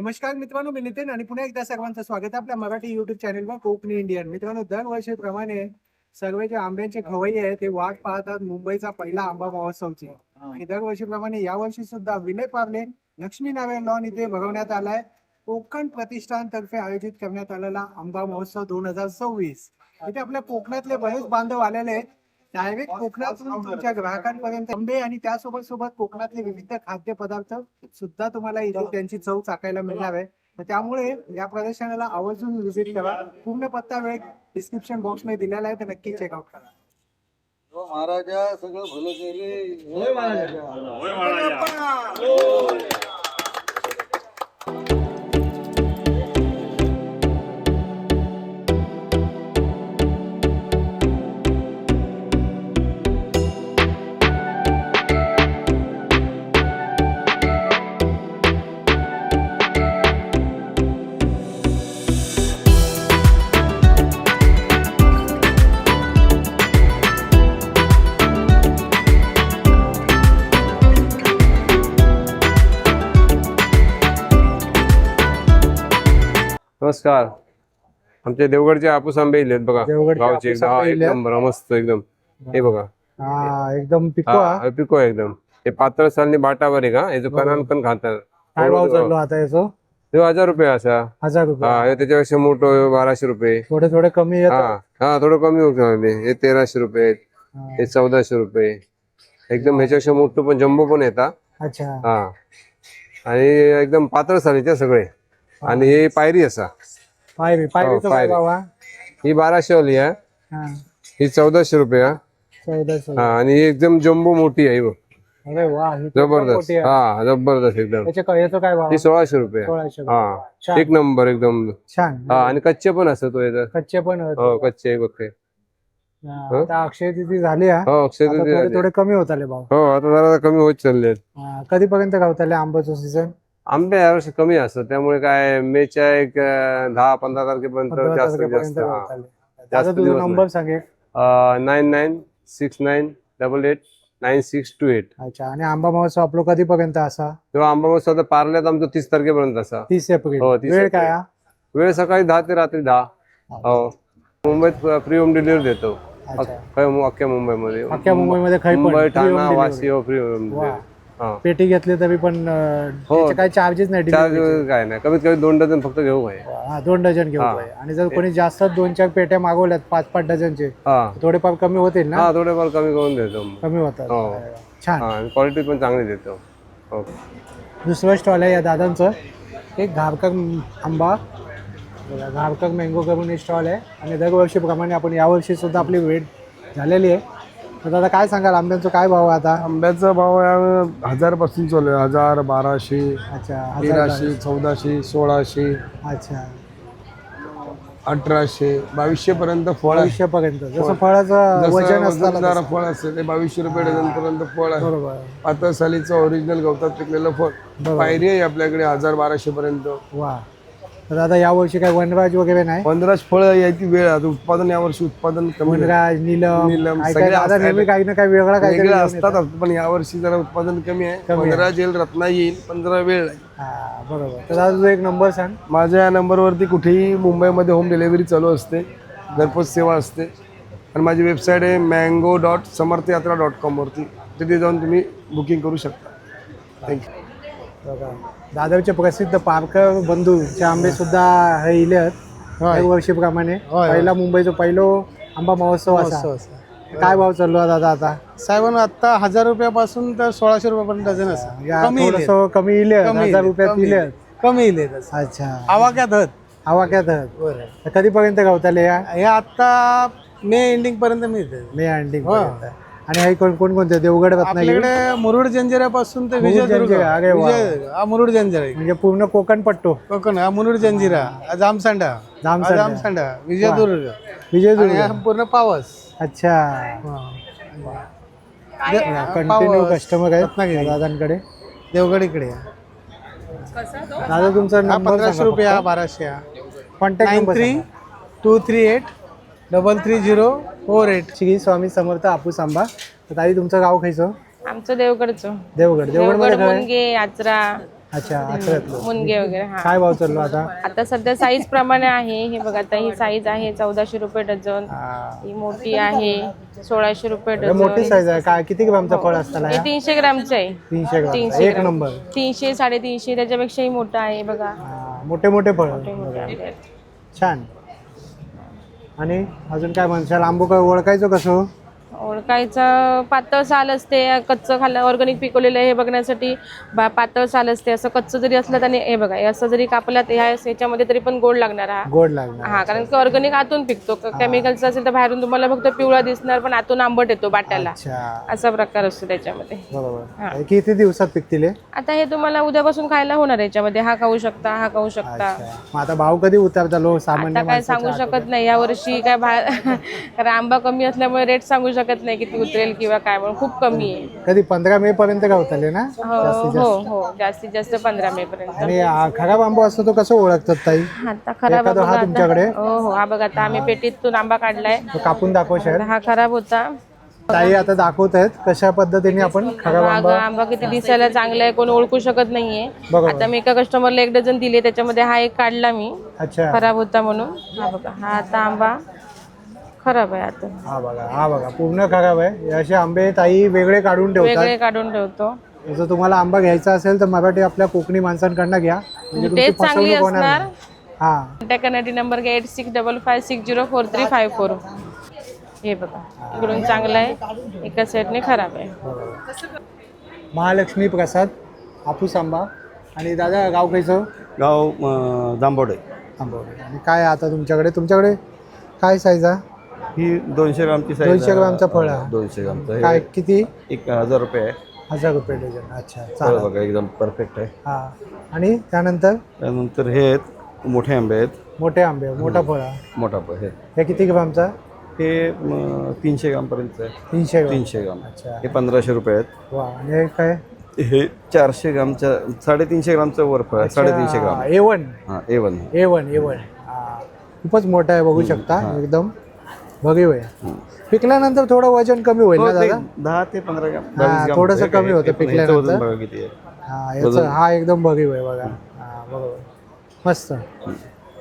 नमस्कार मित्रांनो, मी नितीन आणि पुन्हा एकदा सर्वांचं स्वागत आहे आपल्या मराठी युट्यूब चॅनलवर कोकणी इंडियन. मित्रांनो, दरवर्षीप्रमाणे सर्व जे आंब्यांचे खवय्ये आहेत ते वाट पाहतात मुंबईचा पहिला आंबा महोत्सवची. आणि दरवर्षीप्रमाणे यावर्षी सुद्धा विनय पार्ले लक्ष्मी नारायण लॉन इथे भरवण्यात आलाय कोकण प्रतिष्ठान तर्फे आयोजित करण्यात आलेला आंबा महोत्सव 2026. इथे आपल्या कोकणातले बरेच बांधव आलेले आहेत. डायरेक्ट कोकणातून तुमच्या ग्राहकांपर्यंत आंबे आणि त्यासोबत कोकणातले विविध खाद्यपदार्थ सुद्धा तुम्हाला इथे त्यांची चव चाकायला मिळणार आहे. तर त्यामुळे या प्रदर्शनाला आवर्जून व्हिजिट करा. पूर्ण पत्ता वेळ डिस्क्रिप्शन बॉक्स मध्ये दिलेला आहे, तर नक्की चेकआउट करा. महाराजा सगळं भलं केले. नमस्कार. आमच्या देवगडचे हापूस आंबे इलेत बघा, देवगडचे गावचे हापूस आंबे इलेत. एकदम मस्त एकदम. हे बघा, एकदम पिको. पिको एकदम. हे पातळ सालनी बाटावर आहे का, याचं कणान पण खातात. काय भाव चाललो आता याचं? 1000 रुपये असा. 1000 रुपये. हे त्याच्यापेक्षा मोठं 1200 रुपये. थोडे थोडे कमी येतात. हा थोडं कमी होतं. हे 1300 रुपये, हे 1400 रुपये. एकदम ह्याच्यापेक्षा मोठं पण जम्बो पण येतात. अच्छा. हा, आणि एकदम पातळ सालीचे सगळे. आणि हे पायरी असा. पायरी पायरी. बाबा ही 1200 वाली आहे. ही 1400 रुपये. 1400. आणि ही एकदम जम्बो मोठी आहे बघ. अरे वा, जबरदस्त. हा जबरदस्त एकदम. याचं काय भाव? ही 1600 रुपये. 1600. हा, एक नंबर एकदम छान. हा, आणि कच्चे पण असत तो याचा. कच्चे पण हो, कच्चे बघते. आता अक्षय तिथी झाली आहे. हो, अक्षय आता तृतीया थोडे थोडे कमी होत आले भाव. हो, आता जरा कमी होत चालले. कधीपर्यंत गावताले आंब्याचं सीझन? आंबे यावर्षी कमी असतात, त्यामुळे काय मेच्या एक 10-15 तारखेपर्यंत जास्त जास्त. त्याचा तुझा नंबर सांगे. 9969889628. अच्छा. आणि आंबा महोत्सव आपलं कधीपर्यंत असा? तेव्हा आंबा महोत्सव आता पार्ल्यात आमचं 30 तारखेपर्यंत असा. 30 एप्रिल. हो, 30 वेळ एप्रिल. काय? वेळ सकाळी 10 ते रात्री 10. हो, मुंबईत फ्री होम डिलिव्हरी देतो. अख्ख्या मुंबईमध्ये. अख्ख्या मुंबईमध्ये मुंबई, ठाणा, वाशी हो, फ्री होम डिलिव्हरी. पेटी घेतली तरी पण काही चार्जेस नाही? चार्ज काय नाही, कमीत कमी 2 डझन फक्त घेऊ आहे. 2 डझन घेऊ. आणि जर कोणी जास्त 2-4 पेट्या मागवल्यात 5-5 डझनचे, थोडेफार कमी होतील ना? हा, थोडेफार कमी करून देतो. कमी होतात. छान. आणि क्वालिटी पण चांगली देतो. हो. दुसरं स्टॉल आहे या दादांचं, एक घारकर आंबा, घारकर मँगो करून स्टॉल आहे. आणि दरवर्षीप्रमाणे आपण यावर्षी सुद्धा आपली वेट झालेली आहे. तर दादा काय सांगाल, आंब्यांचा काय भाव आहे आता? आंब्याचा भाव 1000 पासून चालू आहे. 1000, 1200, अच्छा. 1300, 1400, 1600, अच्छा. 1800, 2200 पर्यंत फळ आहे. 2200 पर्यंत. जसं फळाचं वजन असतं, फळ असते ते 2200 रुपये डझन पर्यंत फळ आहे. बरोबर. पातळ सालीचं ओरिजिनल गवतात पिकलेलं फळ. पायरी आहे आपल्याकडे 1000-1200 पर्यंत. वा. तर दादा यावर्षी काय वनराज वगैरे नाही? वनराज फळ यायची वेळ आता. उत्पादन यावर्षी उत्पादन कमी आहे. वनराज, नीलम सगळे दादा नेहमी काही ना काही वेगळा वेगळे असतात, पण यावर्षी जरा उत्पादन कमी आहे. वनराज येईल, रत्ना येईल, पण जरा वेळ आहे. बरोबर. तर दादा तुझा एक नंबर सांग. माझ्या या नंबरवरती कुठेही मुंबईमध्ये होम डिलिव्हरी चालू असते, घरपोच सेवा असते. आणि माझी वेबसाईट आहे mango.samarthayatra.com वरती. तिथे जाऊन तुम्ही बुकिंग करू शकता. थँक्यू. दादरचे प्रसिद्ध पारकर बंधूचे आंबे सुद्धा हे इले आहेत वर्षीप्रमाणे. पहिला मुंबईचा पहिलो आंबा महोत्सव असा. काय भाव चाललो आहे दादा आता? साहेबांना आता 1000 रुपयापासून तर 1600 रुपयापर्यंत डझन असतं. थोडंसं कमी इले, 1000 रुपयात इले. कमी इले. अच्छा. आवाक्यात आवाक्यात. कधीपर्यंत गावताले हे आता मे एंडिंग पर्यंत मिळते. मे एंडिंग पर्यंत. आणि हे कोणकोणते? देवगड, रत्नागिरी, आपल्याकडे मुरुड जंजिरापासून ते विजयदुर्ग. मुरुड जंजिरा म्हणजे पूर्ण कोकण पट्टो. कोकण. मुरुड जंजिरा, जामसांडा, विजयदुर्ग, पूर्ण पावस. अच्छा. कंटिन्यू कस्टमर आहेत दादांकडे. देवगड इकडे. दादा तुमचा नंबर? 1500 रुपये, 1200. Contact number 9323830488. श्री स्वामी समर्थ हापूस आंबा. तर ताई तुमचं गाव खायचं? आमचं देवगडचं. देवगड. देवगड मुनगे, आचरा, अच्छा 11 मुनगे वगैरे. हा काय भाव चाललो आता? आता सध्या साईज प्रमाणे आहे. हे बघा आता ही साईज आहे 1400 रुपये डझन. ही मोठी आहे 1600 रुपये हे मोठी डझन. साईज आहे. काय किती ग्रामचा फळ असताना? हे 300 ग्रामचं आहे. 300 ग्राम 300 एक ग्राम. नंबर. 300 350 त्याच्यापेक्षाही मोठं आहे बघा. मोठे मोठे फळ मोठे आंबे आहेत. छान. आणि अजून काय म्हणशाल? आंबो काय ओळखायचं कसं? ओळखायचं पातळ साल असते. कच्चं खाल्लं ऑर्गॅनिक पिकवलेलं आहे हे बघण्यासाठी पातळ साल असते. असं कच्चं जरी असलं त्याने हे बघा हे असं जरी कापलं ह्याच्यामध्ये तरी पण गोड लागणार हा. गोड लागणार. हा कारण की ऑर्गॅनिक आतून पिकतो. केमिकलचं असेल तर बाहेरून तुम्हाला फक्त पिवळा दिसणार पण आतून आंबट येतो बाट्याला. अच्छा असा प्रकार असतो त्याच्यामध्ये. बरोबर. हे किती दिवसात पिकतील हे? आता हे तुम्हाला उद्यापासून खायला होणार याच्यामध्ये. हा खाऊ शकता हा खाऊ शकता. अच्छा. मग आता भाव कधी उतारतालो सामान्य आता काय सांगू शकत नाही या वर्षी काय कारण आंबा कमी असल्यामुळे रेट सांगू शकत नाही किती उतरेल किंवा काय म्हणून खूप कमी आहे. कधी 15 मे पर्यंत गावताले ना? हो जास्तीत जास्त 15 मे पर्यंत. आणि खराब आंबा असतो तो कसं ओळखतात ताई? आता खराब एखादा हा तुमच्याकडे? हो हा बघा आता आम्ही पेटीतून आंबा काढलाय. तो कापून दाखव शहर. हा खराब होता. ताई आता दाखवत आहेत कशा पद्धतीने आपण खराब आंबा. आंबा किती दिसायला चांगला आहे कोण ओळखू शकत नाहीये. बरोबर. आता मी एका कस्टमरला 1 डझन दिले त्याच्यामध्ये हा एक काढला मी. अच्छा. खराब होता म्हणून. हा बघा हा आता आंबा खराब आहे आता. हा बघा पूर्ण खराब आहे. असे आंबे ताई वेगळे काढून ठेवतात. वेगळे काढून ठेवतो. जर तुम्हाला आंबा घ्यायचा असेल तर मराठी आपल्या कोकणी माणसांकडनं घ्या म्हणजे तुमची टेस्ट चांगली फसवणूक होणार असणार. नाही. हा कॉन्टॅक्ट करण्यासाठी नंबर घ्या 8655604354. हे बघा इकडून चांगला आहे एका साईडने खराब आहे. महालक्ष्मी प्रसाद हापूस आंबा. आणि दादा गाव खायचं? गाव जांभोडे. आंबवडे. आणि काय आता तुमच्याकडे काय साईज आहे? ही 200 ग्रामची साईज. 200 ग्रामचा फळ आहे. 200 ग्रामचा. काय किती? 1000 रुपये आहे. 1000 रुपये डझन. अच्छा फळ चालेल. बघा एकदम परफेक्ट आहे. हा आणि त्यानंतर त्यानंतर हे आहेत मोठे आंबे आहेत. मोठे आंबे मोठा फळ आहे. मोठा हे हे किती ग्रामचा? हे 300 ग्रामपर्यंत आहे. 300 ग्राम. 300 ग्राम. अच्छा. हे 1500 रुपये आहेत. वा. आणि हे काय? हे 400 ग्रामच्या 350 ग्रामचं वर फळ आहे. 350 ग्राम. A1. हां A1. A1. हा खूपच मोठा आहे बघू शकता एकदम भगीव आहे. पिकल्यानंतर थोडं वजन कमी होईल ना दादा? 10 ते 15 ग्राम. हा, 20 ग्राम थोडंसं आहे. कमी होतं हे पण ह्याचं पिकल्यानंतर. वजन बघा किती आहे. हा याचं हा एकदम भगीव आहे बघा. हा बरोबर मस्त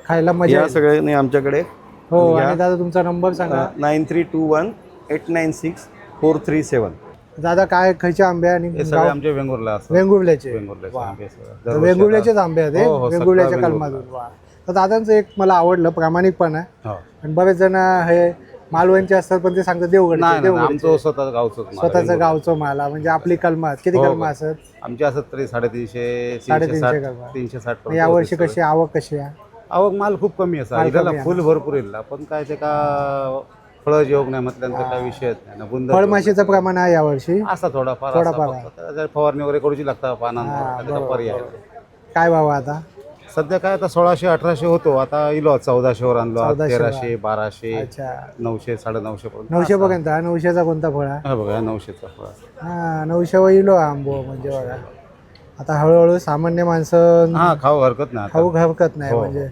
खायला मजा या येईल. सगळ्यांनी आमच्याकडे हो. आणि दादा तुमचा नंबर सांगा. 9321896437. दादा काय खायचे आंबे आणि हे सगळे आमचे वेंगुर्ला असतात. वेंगुर्ल्याचे वेंगुर्ल्याचे वा. आंबे सगळे. दरवर्षी वेंगुर्ल्याचेच आंबे आहेत हे? हो, हो, सगळं वेंगुर्ल्याच्या वेंगुर्ला. कलमातून. वा. तर दादांचं एक मला आवडलं प्रामाणिकपण आहे. हो. आणि बरेच जण हे मालवणचे असतात पण ते सांगतात देवगड नाही नाही, आमचं स्वतः गावचं स्वतःचं गावचं माला म्हणजे आपली कलमात किती हो, कलमा हो. असत? आमचे असत तरी 350 350 कलमा. 360 यावर्षी कशी आवक कशी आहे? आवक माल खूप कमी माल असा कमी इथला आहे. फुल भरपूर येईल पण काय ते का फळ योग नाही म्हटल्यानंतर काय विषयच नाही ना. बुंद फळमाशीचं प्रमाण आहे यावर्षी असा थोडाफार थोडाफार असा फक्त. त्याला फवारणी वगैरे करूची लागतात पानांवर त्याचा पर्याय नाही. काय भाव आहे आता? सध्या काय आता 1600-1800 होतो. आता इलो 1400 वर आणलो. 1400 1300 1200 अच्छा 900 950 पर्यंत. 900 पर्यंत. हा 900चा कोणता फळ आहे? हा बघा 900चा फळ. हा 900 वर इलो आंबो म्हणजे बघा. आता हळूहळू सामान्य माणसं हा खाऊ हरकत नाही आता. खाऊ हरकत नाही हो, म्हणजे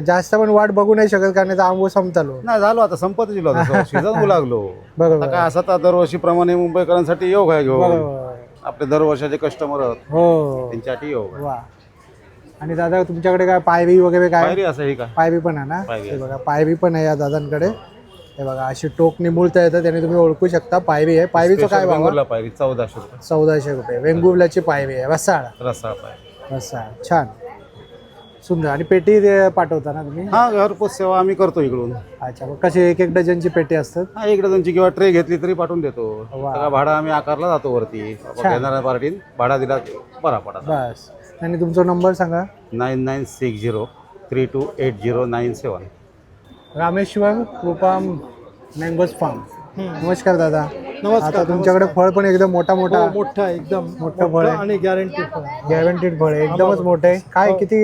जास्त पण वाट बघू नाही शकत कारण आता आंबो संपतालो. नाही झालो आता संपत गेलो आता सीझन होऊ लागलो. बरोबर. आता काय असं तर दरवर्षीप्रमाणे मुंबईकरांसाठी योग आहे घेऊ. बरोबर. आपले दरवर्षाचे कस्टमर आहेत हो त्यांच्यासाठी योग आहे. वा. आणि दादा तुमच्याकडे काय पायरी वगैरे काय? पायरी असं हे का पायरी पण आहे ना? पायरी हे बघा पायरी पण आहे या दादांकडे. हे बघा अशी टोक निमुळता येतं त्याने तुम्ही ओळखू शकता. पायरी आहे. पायरीचं काय भाव? वेंगुर्ला पायरी 1400 रुपये. 1400 रुपये. वेंगुर्ल्याची पायरी आहे. रसाळ. रसाळ पायरी. रसाळ छान सुंदर. आणि पेटी पाठवता ना तुम्ही? हा घरपोच सेवा आम्ही करतो इकडून. अच्छा मग कशी 1-1 डझनची पेटी असतात? हा 1 डझनची किंवा ट्रे घेतली तरी पाठवून देतो. वा. सगळा भाडा आम्ही आकारला जातो वरती. घेणाऱ्या पार्टीन भाडा दिला बरा पडा. बस. आणि तुमचा नंबर सांगा. 9960328097. रामेश्वर कृपा मँगोज फार्म. नमस्कार दादा. आता तुमच्याकडे फळ पण एकदम मोठा मोठा एकदम मोठं फळ आहे आणि गॅरंटी गॅरंटीड फळ आहे एकदमच मोठं आहे. काय किती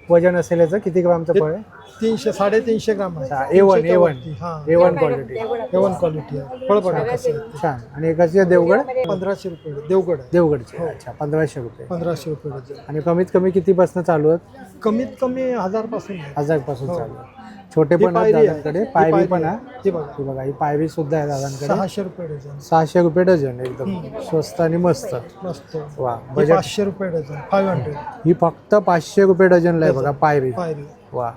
वजन असेल याचं? किती ग्रामचं फळ आहे? 300 350 ग्राम आहे. A1 हा A1 क्वालिटी A1 क्वालिटी आहे. फळ बघा कसं आहे. छान. आणि हे कशी आहे देवगड 1500 रुपये देवगड आहे. देवगडची अच्छा 1500 रुपये 1500 रुपये डझन. आणि कमीत कमी कितीपासून चालू आहेत? कमीत कमी 1000 पासून आहे. 1000 पासून चालू आहे. छोटे पण आहेत पायरी आहे. दादांकडे ही पायरी पायरी पण आहे. आहे ही बघा ही बघा ही पायरी सुद्धा आहे दादांकडे 600 रुपये डझन. 600 रुपये डझन एकदम स्वस्त आणि मस्त मस्त वा हे बजेट 500 रुपये डझन 500 ही फक्त 500 रुपये डझनला आहे बघा पायरी पायरी वा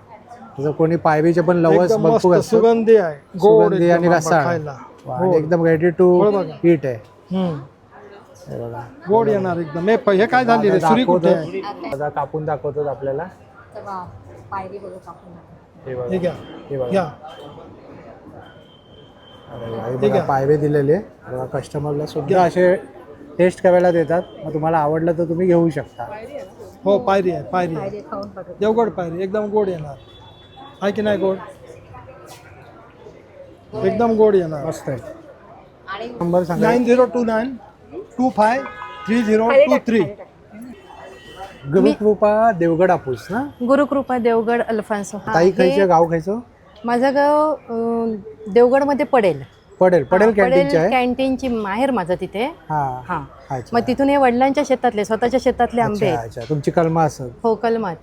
जर कोणी पायरीचे पण लवस एकदम बघू मस्त सुगंधी आहे गोड सुगंधी एकदम आणि आंबा रसाळ खायला वा, आणि एकदम रेडी टू फळ बघा. ईट आहे हम्म. हे बघा गोड येणार एकदम हे काय झाली रे सुरी कुठे आहे? दादा कापून दाखवतो आपल्याला हे बघा हे घ्या हे बघा घ्या अरे वा, हे बघा पायवे दिलेले बघा कस्टमरला सुद्धा असे टेस्ट करायला देतात मग तुम्हाला आवडलं तर तुम्ही घेऊ शकता हो पायरी आहे पायरी आहे देवगड पायरी एकदम गोड येणार आहे की नाही गोड एकदम गोड येणार मस्त आहे नंबर सांगा 9029 253023 गुरुकृपा देवगड हापूस ना गुरुकृपा देवगड अल्फान्सो. ताई खायचं गाव खायचं माझं गाव देवगडमध्ये पडेल. पडेल कॅन्टीनचे आहे कॅन्टीनची माहेर माझं तिथे. हा हा अच्छा मग तिथून हे वडिलांच्या शेतातले स्वतःच्या शेतातले आंबे अच्छा आहेत. अच्छा तुमची कलमा असत हो कलमात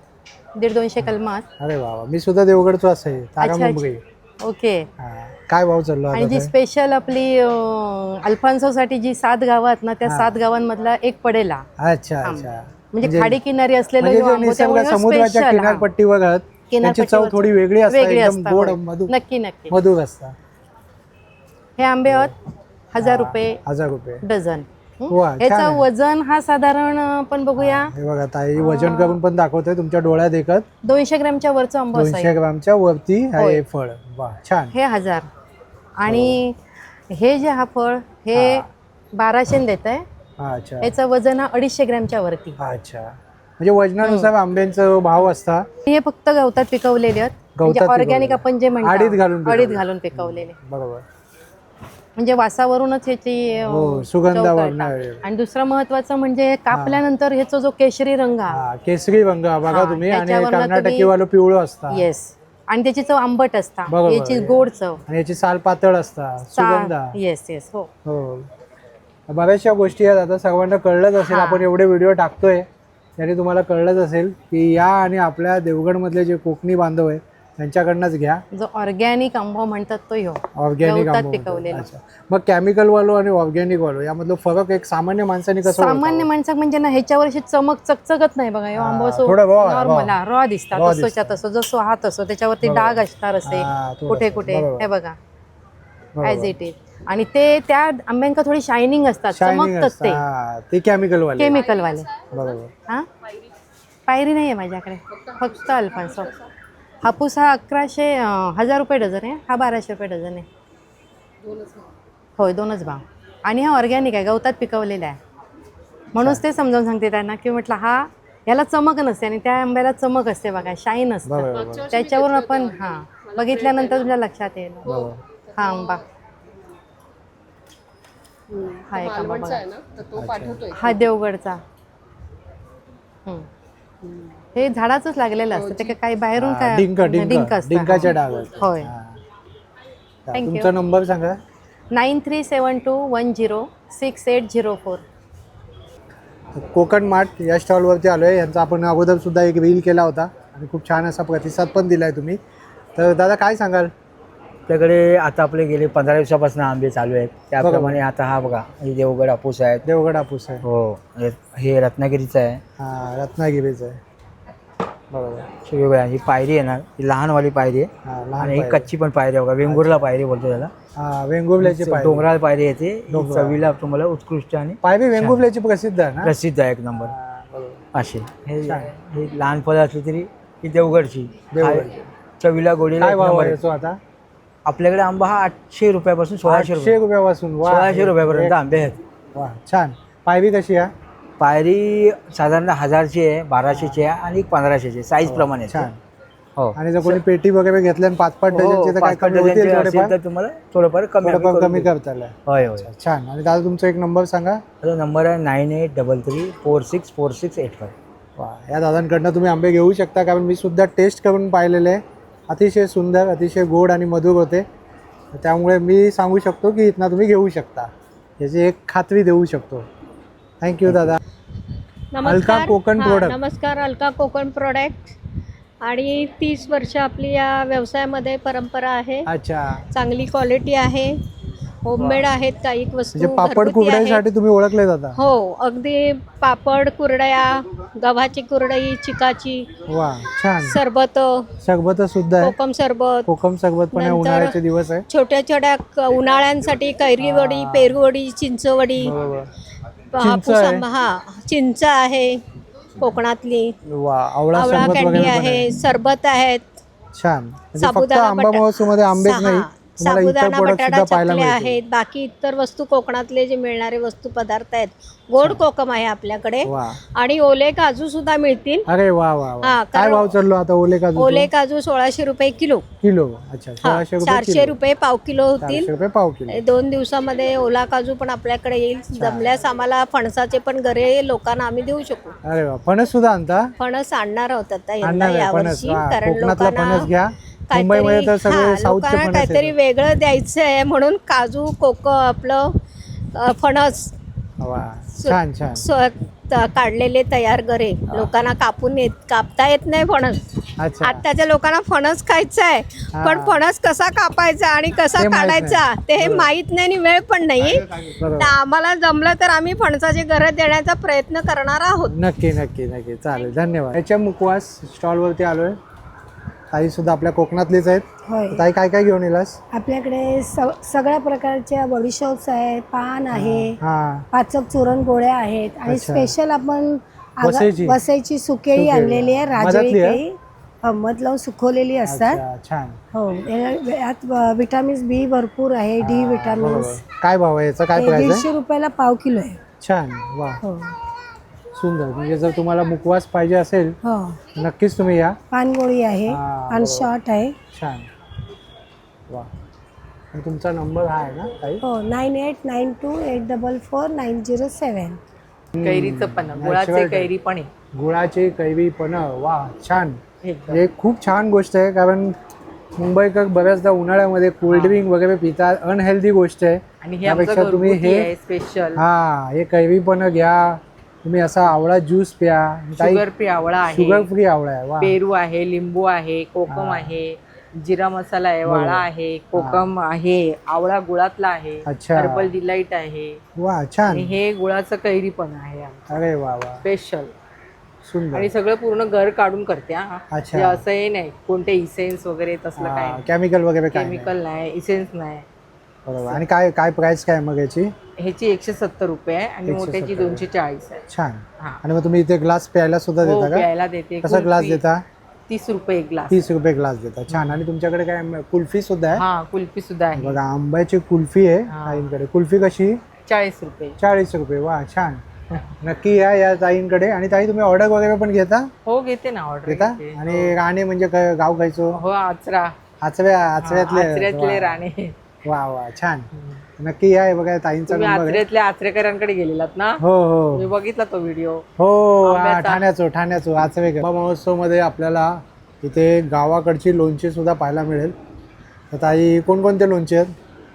150-200 कलमात. अरे वा वा. मी सुद्धा देवगडचो आहे तारा अच्छा, मुंबई ओके. हा. काय भाव चाललो आणि आता जी ते? स्पेशल आपली अल्फान्सोसाठी जी 7 गावं आहेत ना त्या 7 गावांमधला एक पडेला अच्छा अच्छा म्हणजे खाडी किनारी असलेला म्हणजे जो जे आंबो निसर्ग त्यामुळे समुद्राच्या special, हा. किनारपट्टीवर आहेत त्याची चव किनारपट्टीवर थोडी वेगळी असते वेगळी एकदम असतात, गोड होय. मधु नक्की नक्की. मधुर असतात हे आंबे आहेत 1000 रुपये 1000 रुपये डझन. वा, छान ह्याचं आहे. वजन हा साधारण आपण बघूया हे बघा ताई वजन करून पण दाखवतोय तुमच्या डोळ्यात देखत 200 ग्रॅमच्या वरचं आंबा 200 ग्रामच्या वरती आहे होय. हे फळ वा छान हे 1000 आणि हे जे हा फळ हे 1200 देत आहे. अच्छा याचं वजन हा 250 ग्रॅमच्या वरती. अच्छा म्हणजे वजनानुसार आंब्यांचा भाव असता हे फक्त गवतात पिकवलेले आहेत म्हणजे गवतात ऑर्गॅनिक पिकवलेले. आपण जे आडीत घालून म्हणतो पिकवलेले. आडीत घालून पिकवलेले बरोबर म्हणजे वासावरूनच ह्याची हो, चव सुगंधावरून कळतात. आहे. आणि दुसरं महत्वाचं म्हणजे कापल्यानंतर ह्याचा जो केशरी रंग हा हा केसरी रंग बघा हा, तुम्ही आणि त्याच्यावरनं कर्नाटकी तुम्ही- वाला पिवळं असता येस आणि त्याची चव आंबट असता बरोबर. याची गोड चव आणि याची साल पातळ असता सुगंधा येस येस हो. हो बऱ्याचशा गोष्टी आहेत आता सर्वांना कळलंच असेल हा. आपण एवढे व्हिडिओ टाकतोय त्याने तुम्हाला कळलंच असेल की या आणि आपल्या देवगडमधले जे कोकणी बांधव आहेत त्यांच्याकडनंच घ्या जो ऑर्गॅनिक आंबा म्हणतात तो ह्यो ऑर्गॅनिक गवतात पिकवलेला. अच्छा मग केमिकल वालो आणि ऑर्गॅनिक वालो यामधलं फरक एक सामान्य माणसाने कसं सामान्य माणसं म्हणजे ना ह्याच्यावर अशी चमक चकचकत नाही बघा ह्यो आंबा असो थोडं raw आहे, नॉर्मल raw. रॉ दिसतात raw तसोच्या तसं जसो हा तसो त्याच्यावरती डाग असणार असे थोडंसं, कुठे कुठे बरोबर. हे बघा बरोबर. ॲज इट इज आणि ते त्या आंब्यांका थोडी शायनिंग असतात शायनिंग चमकतात ते ते केमिकल वाले केमिकल वाले. बरोबर हा पायरी नाही आहे माझ्याकडे फक्त अल्फान्सो. हापूस हा 1000 रुपये डझन आहे हा 1200 रुपये डझन आहे. होय 2च भाव आणि हा ऑर्गॅनिक आहे गवतात पिकवलेला आहे म्हणूनच ते समजावून सांगते त्यांना की म्हटलं हा ह्याला चमक नसते आणि त्या आंब्याला चमक असते बघा शाईन असतं बरोबर. त्याच्यावरून आपण हा बघितल्यानंतर तुमच्या लक्षात येईल बरोबर. हा आंबा हा एक आंबा बघा हा देवगडचा. हे झाडाचंच लागलेलं असतं ते काही बाहेरून काय डिंक डिंक असतं. डिंकाच्या डाग होय. Thank you. तुमचा नंबर सांगा 9372106804. कोकण मार्ट या स्टॉलवरती आलो आहे यांचा आपण अगोदर सुद्धा एक रील केला होता आणि खूप छान असा प्रतिसाद पण दिला आहे तुम्ही तर दादा काय सांगाल आपल्याकडे आता आपले गेले 15 दिवसापासून आंबे चालू आहेत त्याप्रमाणे आता हा बघा हे देवगड हापूस आहेत. देवगड हापूस आहे हो हे रत्नागिरीचं आहे. हा रत्नागिरीचं आहे बरोबर वेगवेगळ्या ही पायरी येणार ही लहानवाली पायरी आहे हा लहान आणि ही पायरी. कच्ची पण पायरी आहे बघा वेंगुर्ला पायरी बोलतो त्याला. हा वेंगुर्ल्याची पायरी डोंगराळ पायरी येते ही डोंगराळ. चवीला तुम्हाला उत्कृष्ट आणि पायरी वेंगुर्ल्याची प्रसिद्ध आहे ना प्रसिद्ध आहे एक नंबर हा, बरोबर. असे हे लहान फळं असली तरी ही देवगडची देवगडची. चवीला गोडीला काय एक भाव नंबर आहे आहे. याचा आता आपल्याकडे आंबा हा 800 रुपयापासून 1600 800 रुपयापासून वा 1600 रुपयापर्यंत आंबे आहेत. वा छान पायरी कशी आहे पायरी साधारण 1000ची आहे 1200ची आहे आणि 1500ची साईज प्रमाणे आहे. छान हो आणि जर कोणी पेटी वगैरे घेतली आणि 5-5 डझनचे तर काय कमी होतील थोडेफार? तर तुम्हाला थोडंफार थोडंफार कमी कमी करता येईल होय होय छान आणि दादा तुमचा एक नंबर सांगा माझा नंबर आहे 9833464685. वा या दादांकडनं तुम्ही आंबे घेऊ शकता कारण मी सुद्धा टेस्ट करून पाहिलेले आहे अतिशय सुंदर, अतिशय गोड आणि मधुर होते. त्यामुळे मी सांगू शकतो की इथनं तुम्ही घेऊ शकता, याची एक खात्री देऊ शकतो. थँक्यू दादा. अलका कोकण प्रोडक्ट. नमस्कार, अलका कोकण प्रोडक्ट. आणि 30 वर्ष आपली या व्यवसायामध्ये परंपरा आहे. अच्छा, चांगली क्वालिटी आहे, होममेड आहेत काही वस्तू, म्हणजे पापड घरगुती कुरड्यासाठी आहेत. तुम्ही ओळखले जाता. हो, अगदी पापड, कुरडया, गव्हाची कुरडई, चिकाची, वा छान. सरबत, सरबत सुद्धा आहे. कोकम सरबत, कोकम सरबत पण आहे, नंतर उन्हाळ्याचे दिवस आहे. छोट्या छोट्या उन्हाळ्यांसाठी कैरी वडी, पेरू वडी, चिंचवडी, बरोबर. हापूस आहे. आंबा, चिंच आहे कोकणातली, वा, आवळा आवळा सरबत कँडी वगैरे पण आहे, सरबत आहेत, छान. म्हणजे फक्त साबुदाणा आंबा महोत्सव मध्ये आंबेच नाही, तुम्हाला इतर साबुदाणा प्रोडक्ट बटाटा सुद्धा पाहायला चकल्या मिळतील. आहेत, बाकी इतर वस्तू कोकणातले जे मिळणारे वस्तू पदार्थ आहेत. गोड कोकम आहे आपल्याकडे. वा, आणि ओले काजू सुद्धा मिळतील. अरे वा वा वा. हा, काय कारण भाव चाललो आता ओले काजू? ओले काजू 1600 रुपये किलो. किलो. अच्छा, 1600 रुपये 400 किलो. रुपये पाव किलो 400 होतील. रुपये पाव किलो. 2 दिवसामध्ये ओला काजू पण आपल्याकडे येईल. जमल्यास आम्हाला फणसाचे पण गरे लोकांना आम्ही देऊ शकू. अरे वा, फणस सुद्धा आणता? फणस आणणार आहोत आता यंदा आणणार आहे फणस. यावर्षी, वा, कारण कोकणातला लोकांना फणस घ्या. मुंबईमध्ये तर सगळे साऊथचे लोकांना फणस काहीतरी आहेत. वेगळं द्यायचं आहे म्हणून काजू आपलं फणस वा, छान छान. काढलेले तयार गरे लोकांना कापता येत नाही फणस. अच्छा, आताच्या लोकांना फणस खायचा आहे, पण फणस कसा कापायचा आणि कसा ते माहित काढायचा नाही. ते हे माहीत नाही आणि वेळ पण नाही. बरोबर. तर आम्हाला जमलं तर आम्ही फणसाचे घर देण्याचा प्रयत्न करणार आहोत. नक्की नक्की नक्की, चालेल, धन्यवाद. याच्या मुखवास स्टॉलवरती आलोय. ताई सुद्धा आपल्या कोकणातलीच आहेत. होय, ताई काय काय घेऊन येलास? आपल्याकडे सगळ्या प्रकारच्या बडीशॉप्स आहे, पान आहे, हा, पाचक चूरण गोळ्या आहेत आणि अच्छा. स्पेशल आपण वसईची सुकेळी सुकेळी. आणलेली आहे. राजळी मधातली आहे? केळी मध लावून सुकवलेली असतात. अच्छा, छान. हो, यात विटामिन्स बी भरपूर आहे, डी विटामिन्स. बरोबर. काय भाव आहे याचा? काय प्राइस आहे? 150 रुपयाला पाव किलो आहे. छान. वा, हो सुंदर. म्हणजे जर तुम्हाला मुखवास पाहिजे असेल हो, नक्कीच तुम्ही या. पानगोळी आहे, हा, पान बरोबर. शॉर्ट आहे. छान. वा, आणि तुमचा नंबर हा आहे ना ताई? हो, 9892844907. कैरीचं पण गुळाचे Natural कैरी पण आहे. गुळाचे कैरी पण. वा, छान. हे खूप छान गोष्ट आहे, कारण मुंबईकर बऱ्याचदा उन्हाळ्यामध्ये कोल्ड्रिंक वगैरे पितात, अनहेल्दी गोष्ट आहे. आणि हे त्यापेक्षा आमचं तुम्ही घरगुती हे आहे स्पेशल. हा, हे कैरी पण घ्या तुम्ही. असा आवळा ज्यूस प्या. शुगर फ्री आवळा आहे, शुगर फ्री आवळा आहे. वा, पेरू आहे, लिंबू आहे, कोकम आहे, जिरा मसाला आहे, वाळा आहे, कोकम आहे, आवळा गुळातला आहे, अच्छा. हर्बल डिलाईट आहे, वा, आणि छान. हे गुळाचं कैरी पण आहे अरे वा वा, स्पेशल. सुंदर. आणि सगळं पूर्ण घर काढून करते. हा, अच्छा. म्हणजे असं हे नाही कोणते इसेन्स वगैरे तसलं काय नाही. केमिकल वगैरे काय नाही. केमिकल नाही, इसेन्स नाही. बरोबर. आणि काय काय प्राइस काय मग याची? ह्याची 170 रुपये आहे आणि 170 मोठ्याची 240 आहे. छान. हा. आणि मग तुम्ही इथे ग्लास प्यायला सुद्धा हो, देता का? प्यायला देते. कसा ग्लास कुल्फी देता? 30 रुपये एक ग्लास. 30 रुपये ग्लास देता. छान. आणि तुमच्याकडे काय कुल्फी सुद्धा आहे? हा, कुल्फी सुद्धा आहे. बघा, आंब्याची कुल्फी आहे हा. ताईंकडे. कुल्फी कशी? 40 रुपये. 40 रुपये. वा, छान. नक्की या ताईंकडे. आणि ताई तुम्ही ऑर्डर वगैरे पण घेता? हो, घेते ना ऑर्डर. घेता? आणि राणे म्हणजे गाव खायचो? हो, आचरा. आचऱ्यातले राणे. वा वा, छान. नक्की या. हे बघा ताईंचा तुम्ही नंबर आहे. आचऱ्यातल्या आचरेकरांकडे गेलेलात ना? हो हो मी बघितला तो व्हिडिओ. हो, आंब्याचा. ठाण्याचो आचरेकर. महोत्सव मध्ये आपल्याला इथे गावाकडची लोणची सुद्धा पाहायला मिळेल. तर ताई, कोणकोणते लोणचे आहेत?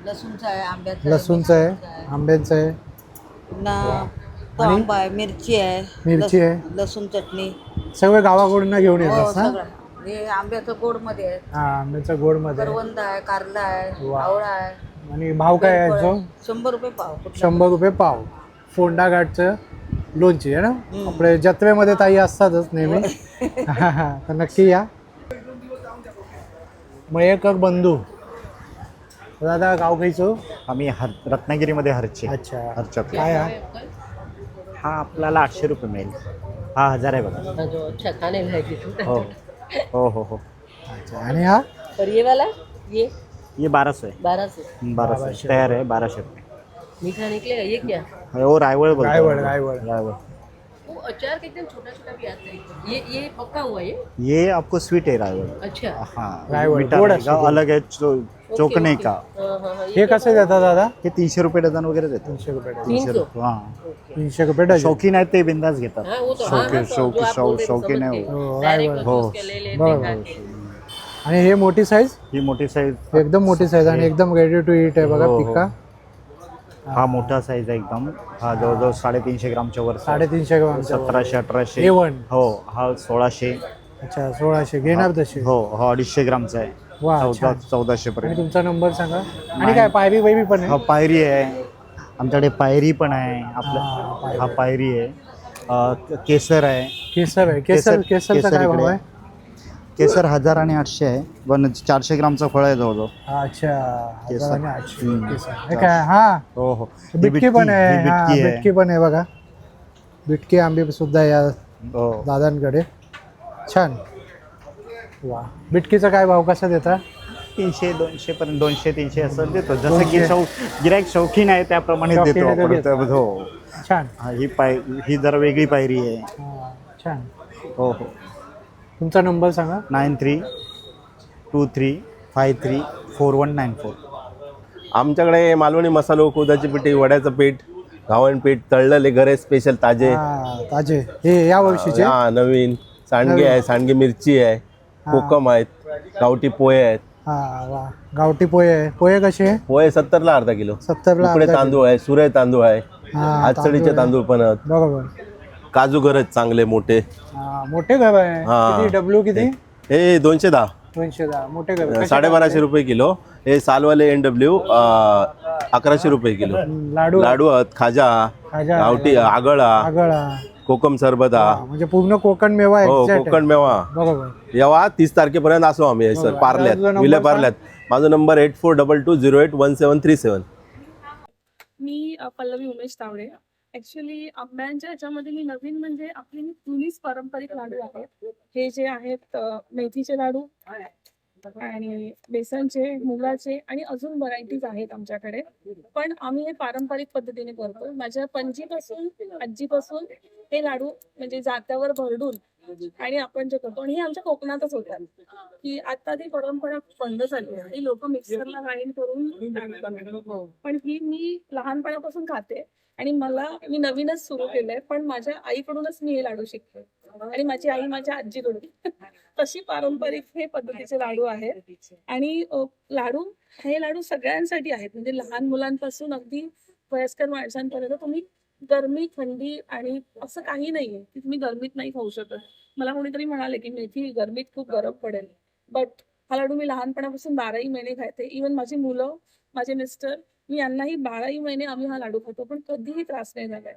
लसूणचं आहे, आंब्याचं लसूणचं आहे, आंब्याचं आहे, पुन्हा तो आणि? आंबा आहे, मिरची आहे, मिरची आहे. लसूण चटणी. सगळे गावाकडून घेऊन हो, येतात ना? सगळं. हे आंब्याचं गोड मध्ये आहे, हा, आंब्याचं गोड मध्ये. करवंद आहे, कारला आहे, वा. आवळा आहे. आणि भाव काय आहे याचा? 100 रुपये पाव. 100 रुपये पाव. फोंडा घाटचं लोणची आहे ना? आपले जत्रेमध्ये ताई असतातच नेहमी. तर नक्की या. मयेकर बंधू. दादा, गाव खायचो? आम्ही रत्नागिरीमध्ये हरचे. अच्छा, हरच्यातले. काय हा? हा आपल्याला 800 रुपये मिळेल. हा 1000 आहे बघा. हो हो हो हो. अच्छा. आणि हा? और ये वाला ये 1200 आहे. 1200 तयार आहे. 1200 रुपये. मीठा निकलेगा ये क्या? हो, रायवळ बोलतो. रायवळ. वो अचार का एकदम छोटा-छोटा भी आता है. ये पक्का हुआ ये आपको स्वीट है रायवळ. अच्छा. हाँ, रायवळ. मीठा गोड रहेगा, असतो. अलग आहे. चोकणे का. हे कसे देतात दादा? हे 300 रुपये डझन वगैरे देतात. 300 रुपये डझन. 300 रुपये. हा, 300 रुपये डझन. शौकीन आहेत ते बिंदास घेतात. हाँ, वो तो हाँ ना, तो जो आप बोल रहे थे, शौकीन समझ आहे. गए. हो, डायरेक्ट रायवळ. हो. उसके ले लेते बरोबर. खाते. आणि हे मोठी साईज, ही मोठी साईज एकदम मोठी साईज आणि एकदम रेडी टू ईट आहे बघा. हो, हो. पिका हा मोठा साईज आहे एकदम. हा जवळजवळ 350 ग्रामच्या वर. 350 ग्राम. 1700-1800. A1. हो हा 1600. अच्छा 1600 घेणार तसे. हो हा 250 ग्रामचा आहे. वा 1400 आणि पर्यंत. तुमचा नंबर सांगा. आणि काय पायरी वैबी पण हा आहे. पायरी आहे आमच्याकडे. पायरी पण आहे आपलं. हा पायरी आहे. केसर आहे. केसर आहे. केसरचा काय भाव आहे? केसर 1000 आणि 800 आहे. पण 400 ग्रामचं फळ आहे जवळजवळ. अच्छा केसर. 1000 आणि 800 केसर. हे काय हा हो हो. बिटकी पण आहे. ही हा, बिटकी आहे. बिटकी पण आहे बघा. बिटकी आंबे सुद्धा या हो. दादांकडे. छान. वा बिटकीचा काय भाव कसा देता? 300-200 पर्यंत. 200-300 असं देतो. जसं की गिराईक शौकीन आहे त्याप्रमाणे देतो आपण. हो छान. हा, ही जरा वेगळी पायरी आहे. हा, छान. हो हो. तुमचा नंबर सांगा. 9323534194. आमच्याकडे मालवणी मसालो, कोदाची पिठी, वड्याचं पीठ, घावण पीठ, तळलेले गरे स्पेशल ताजे. हा, ताजे हे या वर्षीचे. हा नवीन सांडगे आहे, सांडगे मिरची आहे, कोकम आहेत, गावठी पोहे आहेत. हा वा गावठी पोहे आहे. पोहे कसे? पोहे 70ला अर्धा किलो. 70ला उकडे तांदूळ आहे, सुरे तांदूळ आहे, हा, आचळीचे तांदूळ पण आहेत, बरोबर. काजू घर आहेत चांगले मोठे. हा, मोठे गव आहे. हा. किती डब्ल्यू किती? हे 210. 210 मोठे गव. 1250 रुपये किलो. हे सालवाले NW 1100 रुपये किलो. लाडू लाडू आहेत, खाजा, गावठी आगळा, आगळा, कोकम सरबता. म्हणजे पूर्ण कोकण मेवा हो exact आहे. कोकण मेवा. बरोबर. येवा 30 तारखेपर्यंत असो आम्ही सर बरोबर. पार्ल्यात तुझा नंबर विले सांग. पार्ल्यात. माझा नंबर 8422081737. मी पल्लवी उमेश तावडे. ऍक्च्युली आंब्यांच्या ह्याच्यामध्ये मी नवीन म्हणजे आपली जुनीच पारंपरिक लाडू आहेत. हे जे आहेत मेथीचे लाडू आणि बेसनचे, मुगाचे आणि अजून व्हरायटीज आहेत आमच्याकडे. पण आम्ही हे पारंपरिक पद्धतीने करतो. माझ्या पणजीपासून आजीपासून हे लाडू म्हणजे जात्यावर भरडून आणि आपण जे करतो आणि हे आमच्या कोकणातच होतात की आता ती परंपरा बंद झाली आहे. ही लोक मिक्सरला ग्राइंड करून बनवतात. पण ही मी लहानपणापासून खाते आणि मी नवीनच सुरू केलंय. पण माझ्या आईकडूनच मी हे लाडू शिकते आणि माझी आई माझ्या आजीकडून. तशी पारंपरिक हे पद्धतीचे लाडू आहेत. आणि हे लाडू सगळ्यांसाठी आहेत. म्हणजे लहान मुलांपासून अगदी वयस्कर माणसांपर्यंत. तुम्ही गरमी, थंडी आणि असं काही नाहीये की तुम्ही गरमीत नाही खाऊ शकत. मला कोणीतरी म्हणाले की मेथी गरमीत खूप गरम पडेल, बट हा लाडू मी लहानपणापासून 12ही महिने खाते. इव्हन माझी मुलं, माझे मिस्टर, मी यांनाही 12ही महिने आम्ही हा लाडू खातो, पण कधीही त्रास नाही झालाय.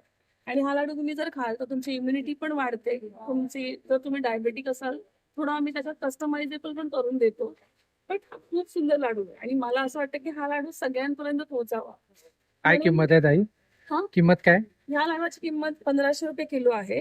आणि हा लाडू तुम्ही जर खाल तर तुमची इम्युनिटी पण वाढते. जर तुम्ही डायबेटिक असाल, थोडं आम्ही त्याच्यात कस्टमायझेबल पण करून देतो. पण खूप सुंदर लाडू आहे आणि मला असं वाटतं की हा लाडू सगळ्यांपर्यंत पोहोचावा. काय किंमत आहे ताई? हा, किंमत काय? ह्या लाडवाची किंमत 1500 रुपये किलो आहे.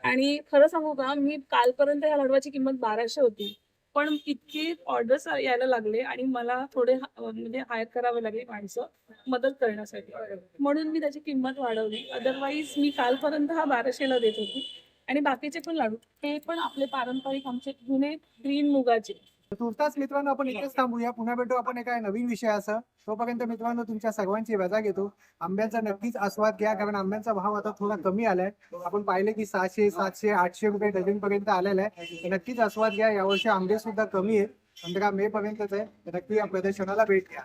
आणि खरं सांगू का, मी कालपर्यंत ह्या लाडवाची किंमत 1200 होती. पण इतके ऑर्डर्स यायला लागले आणि मला थोडे म्हणजे हायर करावे लागले माणसं मदत करण्यासाठी, म्हणून मी त्याची किंमत वाढवली. अदरवाईज मी कालपर्यंत हा 1200ला देत होती. आणि बाकीचे पण लाडू हे पण आपले पारंपरिक आमचे जुने ग्रीन मुगाचे. तुर्तास मित्रांनो आपण इथेच थांबूया. पुन्हा भेटू आपण एका नवीन विषयासह. तोपर्यंत मित्रांनो तुमच्या सर्वांची रजा घेतो. आंब्यांचा नक्कीच आस्वाद घ्या, कारण आंब्यांचा भाव आता थोडा कमी आलाय. आपण पाहिले की 600, 700, 800 रुपये डझन पर्यंत आलेला आहे. नक्कीच आस्वाद घ्या. यावर्षी आंबे सुद्धा कमी आहेत. 15 मे पर्यंतच आहे. नक्की या प्रदर्शनाला भेट द्या.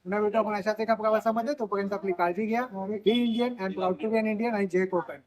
पुन्हा भेटू आपण अशाच एका प्रवासामध्ये. तोपर्यंत आपली काळजी घ्या. ही Indian and proud to be an Indian आणि जय कोकण.